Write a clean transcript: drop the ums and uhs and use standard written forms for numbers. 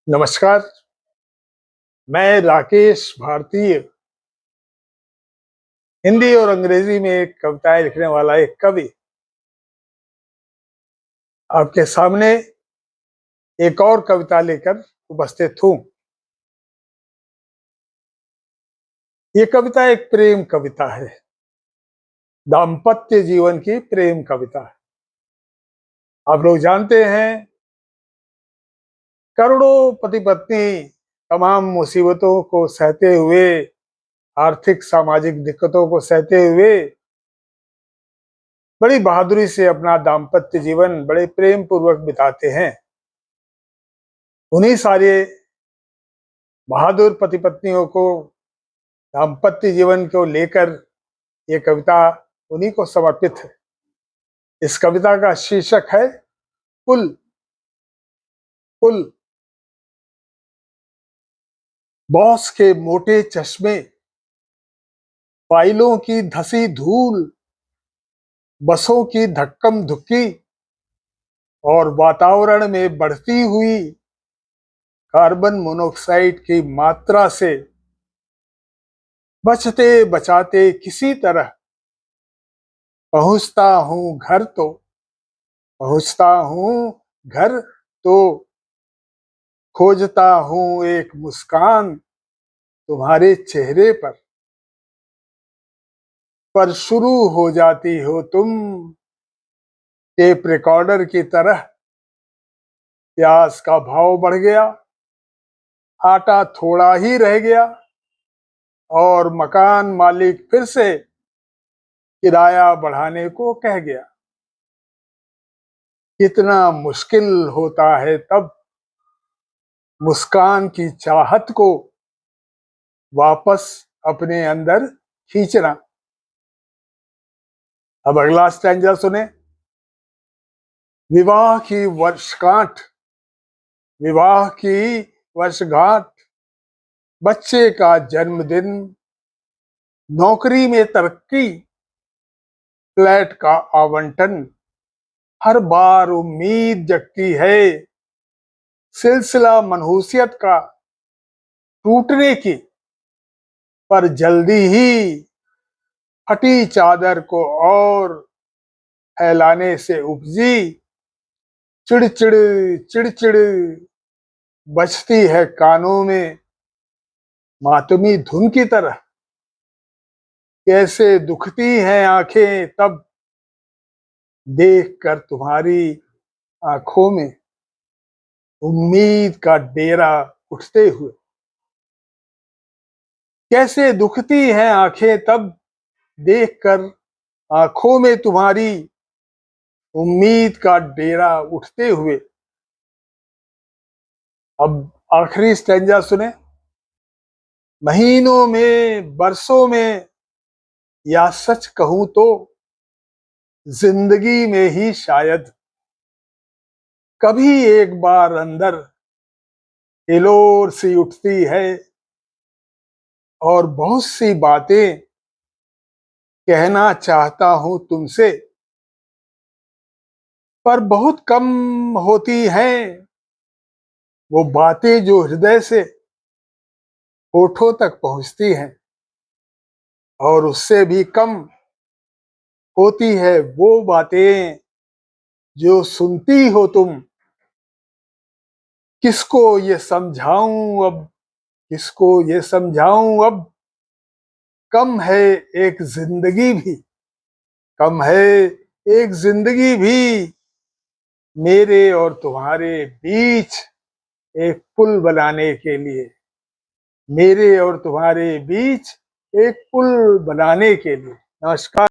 नमस्कार। मैं राकेश भारतीय हिंदी और अंग्रेजी में कविताएं लिखने वाला एक कवि आपके सामने एक और कविता लेकर उपस्थित हूँ। ये कविता एक प्रेम कविता है, दाम्पत्य जीवन की प्रेम कविता है। आप लोग जानते हैं, करोड़ों पति पत्नी तमाम मुसीबतों को सहते हुए, आर्थिक सामाजिक दिक्कतों को सहते हुए बड़ी बहादुरी से अपना दाम्पत्य जीवन बड़े प्रेम पूर्वक बिताते हैं। उन्हीं सारे बहादुर पति पत्नियों को दाम्पत्य जीवन को लेकर ये कविता उन्हीं को समर्पित है। इस कविता का शीर्षक है पुल। पुल। बॉस के मोटे चश्मे, फाइलों की धसी धूल, बसों की धक्कम धुक्की और वातावरण में बढ़ती हुई कार्बन मोनोऑक्साइड की मात्रा से बचते बचाते किसी तरह पहुंचता हूं घर तो पहुंचता हूं घर तो खोजता हूं एक मुस्कान तुम्हारे चेहरे पर शुरू हो जाती हो तुम टेप रिकॉर्डर की तरह। प्याज का भाव बढ़ गया, आटा थोड़ा ही रह गया और मकान मालिक फिर से किराया बढ़ाने को कह गया। कितना मुश्किल होता है तब मुस्कान की चाहत को वापस अपने अंदर खींचना। अब अगला स्टैंजा सुने। विवाह की वर्षगांठ, विवाह की वर्षगांठ, बच्चे का जन्मदिन, नौकरी में तरक्की, फ्लैट का आवंटन, हर बार उम्मीद जगती है सिलसिला मनहूसियत का टूटने की, पर जल्दी ही फटी चादर को और फैलाने से उपजी चिड़चिड़ चिड़चिड़ बजती है कानों में मातमी धुन की तरह। कैसे दुखती हैं आंखें तब देखकर तुम्हारी आंखों में उम्मीद का डेरा उठते हुए। कैसे दुखती हैं आंखें तब देखकर आंखों में तुम्हारी उम्मीद का डेरा उठते हुए। अब आखिरी स्टैंजा सुने। महीनों में, बरसों में, या सच कहूं तो जिंदगी में ही शायद कभी एक बार अंदर हिलोर सी उठती है और बहुत सी बातें कहना चाहता हूं तुमसे, पर बहुत कम होती हैं वो बातें जो हृदय से होठों तक पहुंचती हैं, और उससे भी कम होती है वो बातें जो सुनती हो तुम। किसको ये समझाऊं अब, किसको ये समझाऊं अब, कम है एक जिंदगी भी, कम है एक जिंदगी भी मेरे और तुम्हारे बीच एक पुल बनाने के लिए, मेरे और तुम्हारे बीच एक पुल बनाने के लिए। नमस्कार।